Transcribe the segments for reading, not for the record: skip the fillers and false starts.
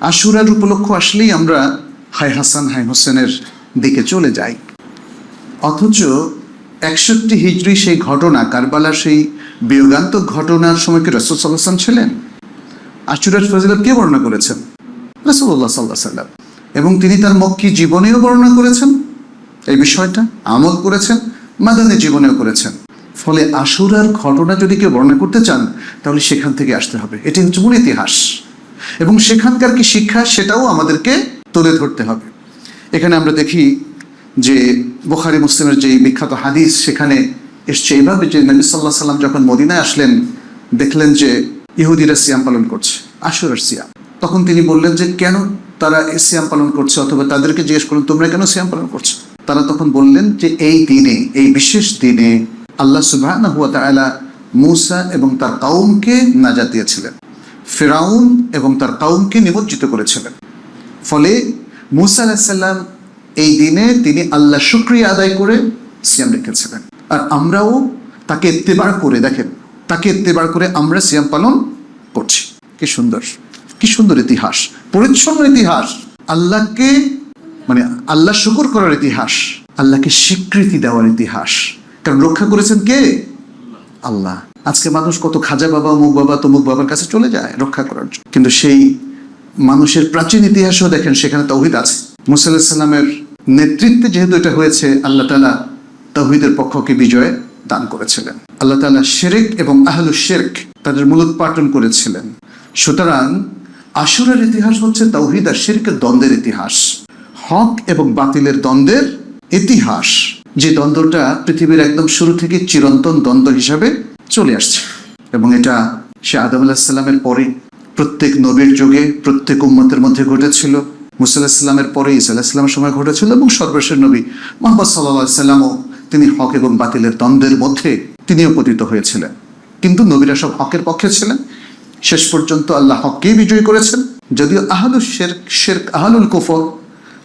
আশুরার উপলক্ষ আসলেই আমরা হাই হাসান হাই হোসেনের দিকে চলে যাই, অথচ 61 হিজরি সেই ঘটনা, কারবালার সেই বিয়োগান্তক ঘটনার সময় কি রাসূল সাল্লাল্লাহু আলাইহি ওয়াসাল্লাম ছিলেন? আশুরার ফজিলত কে বর্ণনা করেছেন? রাসূলুল্লাহ সাল্লাল্লাহু আলাইহি ওয়াসাল্লাম। এবং তিনি তার মক্কি জীবনেও বর্ণনা করেছেন এই বিষয়টা, আমল করেছেন, মাদানী জীবনেও করেছেন। ফলে আশুরার ঘটনা যদি কেউ বর্ণনা করতে চান তাহলে সেখান থেকে আসতে হবে। এটি হচ্ছে মূল ইতিহাস, এবং সেখানকার কি শিক্ষা সেটাও আমাদেরকে তুলে ধরতে হবে। এখানে আমরা দেখি যে বুখারী মুসলিমের যে বিখ্যাত হাদিস, সেখানে এসছে এইভাবে যে নবী সাল্লাল্লাহু আলাইহি ওয়াসাল্লাম যখন মদিনায় আসলেন, দেখলেন যে ইহুদিরা সিয়াম পালন করছে, আশুরার সিয়াম। তখন তিনি বললেন যে কেন তারা এই সিয়াম পালন করছে, অথবা তাদেরকে জিজ্ঞেস করলেন তোমরা কেন সিয়াম পালন করছো? তারা তখন বললেন যে এই দিনে, এই বিশেষ দিনে আল্লাহ সুবহানাহু ওয়া তাআলা মূসা এবং তার কওমকে নাজাত দিয়েছিলেন, ফিরাউন এবং তার কওমকে নিমজ্জিত করেছিলেন। ফলে মূসা আলাইহিস সালাম এই দিনে তিনি আল্লাহ শুকরিয়া আদায় করে সিয়াম রেখেছিলেন। আর আমরাও তাকে ইত্তেবা করে, দেখেন, তাকে ইত্তেবা করে আমরা সিয়াম পালন করছি। কি সুন্দর, কি সুন্দর ইতিহাস, পরিচ্ছন্ন ইতিহাস, আল্লাহকে মানে আল্লাহ শুকর করার ইতিহাস, আল্লাহকে স্বীকৃতি দেওয়ার ইতিহাস। কারণ রক্ষা করেছেন কে? আল্লাহ। আজকে মানুষ কত খাজা বাবা, অমুক বাবা, তমুক বাবার কাছে চলে যায় রক্ষা করার জন্য, কিন্তু সেই মানুষের প্রাচীন ইতিহাসও দেখেন সেখানে তাওহীদ আছে। মূসা আলাইহিস সালামের নেতৃত্বে যেহেতু এটা হয়েছে, আল্লাহ তাআলা তাওহীদের পক্ষকে বিজয় দান করেছিলেন। আল্লাহ তাআলা শিরক এবং আহলুশ শিরক তাদের মূলোৎপাটন করেছিলেন। সুতরাং আশুরার ইতিহাস হচ্ছে তাওহীদ আর শিরকের দ্বন্দ্বের ইতিহাস, হক এবং বাতিলের দ্বন্দ্বের ইতিহাস, যে দ্বন্দ্বটা পৃথিবীর একদম শুরু থেকে চিরন্তন দ্বন্দ্ব হিসাবে চলে আসছে। এবং এটা সে আদম আলাইহিস সালামের পরে প্রত্যেক নবীর যুগে প্রত্যেক উম্মতের মধ্যে ঘটেছিল, মূসা আলাইহিস সালামের পরে ঈসা আলাইহিস সালামের সময় ঘটেছিল, এবং সর্বশেষ নবী মুহাম্মদ সাল্লাল্লাহু আলাইহি ওয়াসাল্লামও তিনি হক এবং বাতিলের দ্বন্দ্বের মধ্যে তিনিও পতিত হয়েছিলেন। কিন্তু নবীরা সব হকের পক্ষে ছিলেন, শেষ পর্যন্ত আল্লাহ হককেই বিজয়ী করেছেন। যদিও আহলুশ শিরক, শিরক আহলুল কুফর,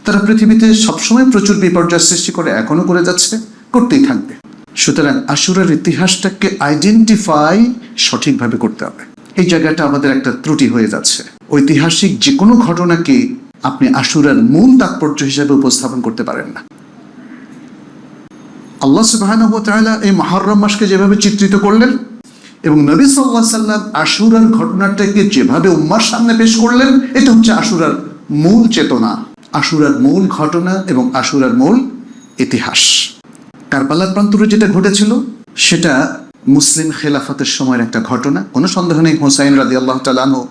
তারা পৃথিবীতে সবসময় প্রচুর বিপর্যয় সৃষ্টি করে, এখনো করে যাচ্ছে, করতেই থাকবে। সুতরাং আশুরার ইতিহাসটাকে আইডেন্টিফাই সঠিকভাবে করতে হবে। এই জায়গাটা আমাদের একটা ত্রুটি হয়ে যাচ্ছে। ঐতিহাসিক যে কোনো ঘটনাকে আপনি আশুরার মূল তাৎপর্য হিসেবে উপস্থাপন করতে পারেন না। আল্লাহ সুবহানাহু ওয়া তাআলা এই মুহররম মাসকে যেভাবে চিত্রিত করলেন, এবং নবী সাল্লাল্লাহু আলাইহি ওয়াসাল্লাম আশুরার ঘটনাটাকে যেভাবে উম্মার সামনে পেশ করলেন, এটা হচ্ছে আশুরার মূল চেতনা, আশুরার মূল ঘটনা এবং আশুরার মূল ইতিহাস। কারবালার প্রান্তরে যেটা ঘটেছিল সেটা মুসলিম খেলাফতের সময়ের একটা ঘটনা, কোনো সন্দেহ নেই। হুসাইন রাদিয়াল্লাহু তাআলা আনহু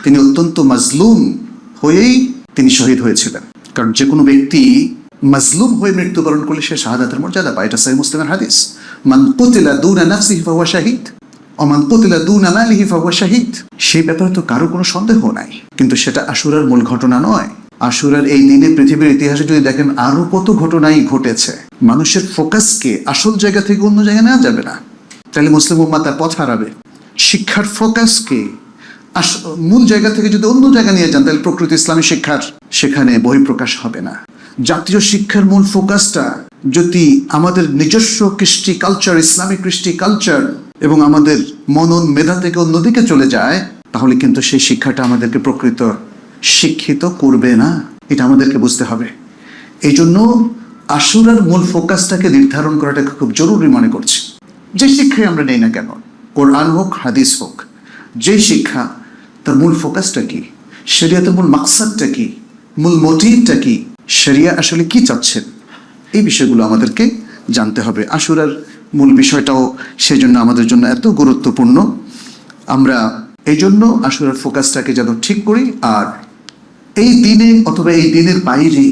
তিনি অত্যন্ত মাজলুম হয়েই তিনি শহীদ হয়েছিলেন। কারণ যে কোনো ব্যক্তি মাজলুম হয়ে মৃত্যুবরণ করলে সে শাহাদাতের মর্যাদা পায়, এটা সহিহ মুসলিমের হাদিস। মান কুতিলা দুনা নাফসিহি ফাহুয়া শাহীদ ওয়া মান কুতিলা দুনা মালিহি ফাহুয়া শাহীদ। সেই ব্যাপারে তো কারো কোনো সন্দেহ নাই, কিন্তু সেটা আশুরার মূল ঘটনা নয়। আশুরার এই দিনে পৃথিবীর ইতিহাসে যদি দেখেন আরো কত ঘটনাই ঘটেছে। মানুষের ফোকাসকে আসল জায়গা থেকে অন্য জায়গায় নেওয়া যাবে না, তাহলে মুসলিম উম্মাহ তার পথ হারাবে। শিক্ষার ফোকাসকে মূল জায়গা থেকে যদি অন্য জায়গা নিয়ে যান, তাহলে প্রকৃত ইসলামী শিক্ষার সেখানে বহিঃপ্রকাশ হবে না। জাতীয় শিক্ষার মূল ফোকাসটা যদি আমাদের নিজস্ব কৃষ্টি কালচার, ইসলামিক কৃষ্টি কালচার এবং আমাদের মনন মেধা থেকে অন্যদিকে চলে যায়, তাহলে কিন্তু সেই শিক্ষাটা আমাদেরকে প্রকৃত শিক্ষিত করবে না। এটা আমাদেরকে বুঝতে হবে। এই জন্য আশুরার মূল ফোকাসটাকে নির্ধারণ করাটাকে খুব জরুরি মনে করছি। যে শিক্ষাই আমরা নেই না কেন, কোরআন হোক হাদিস হোক, যে শিক্ষা, তার মূল ফোকাসটা কি, শরিয়াতের মূল মাকসাদটা কি, মূল মোটিভটা কি, শরিয়া আসলে কি চাচ্ছেন, এই বিষয়গুলো আমাদেরকে জানতে হবে। আশুরার মূল বিষয়টাও সেই জন্য আমাদের জন্য এত গুরুত্বপূর্ণ। আমরা এই জন্য আশুরার ফোকাসটাকে যেন ঠিক করি, আর এই দিনে অথবা এই দিনের বাইরে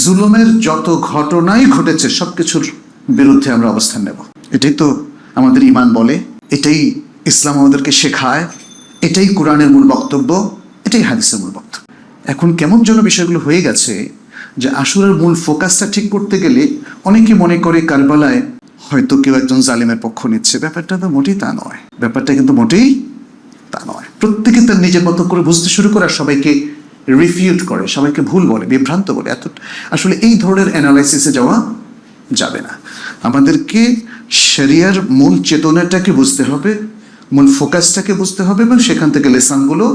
জুলুমের যত ঘটনাই ঘটেছে সবকিছুর বিরুদ্ধে আমরা অবস্থান নেব। এটাই তো আমাদের ঈমান বলে, এটাই ইসলাম আমাদেরকে শেখায়, এটাই কোরআনের মূল বক্তব্য, এটাই হাদিসের মূল বক্তব্য। এখন কেমন যেন বিষয়গুলো হয়ে গেছে যে আশুরার মূল ফোকাসটা ঠিক করতে গেলে অনেকে মনে করে কারবালায় হয়তো কেউ একজন জালিমের পক্ষ নিচ্ছে। ব্যাপারটা তো মোটেই তা নয়, ব্যাপারটা কিন্তু মোটেই তা নয়। প্রত্যেকে তার নিজের মতো করে বুঝতে শুরু করে, আর সবাইকে রিফিউট করে, সবাইকে ভুল বলে, বিভ্রান্ত বলে। আসলে এই ধরনের অ্যানালাইসিসে যাওয়া যাবে না। আমাদেরকে শরিয়ার মূল চেতনাটাকে বুঝতে হবে, মূল ফোকাসটাকে বুঝতে হবে, এবং সেখান থেকে লেসনগুলো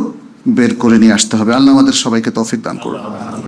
বের করে নিয়ে আসতে হবে। আল্লাহ আমাদের সবাইকে তৌফিক দান করুন।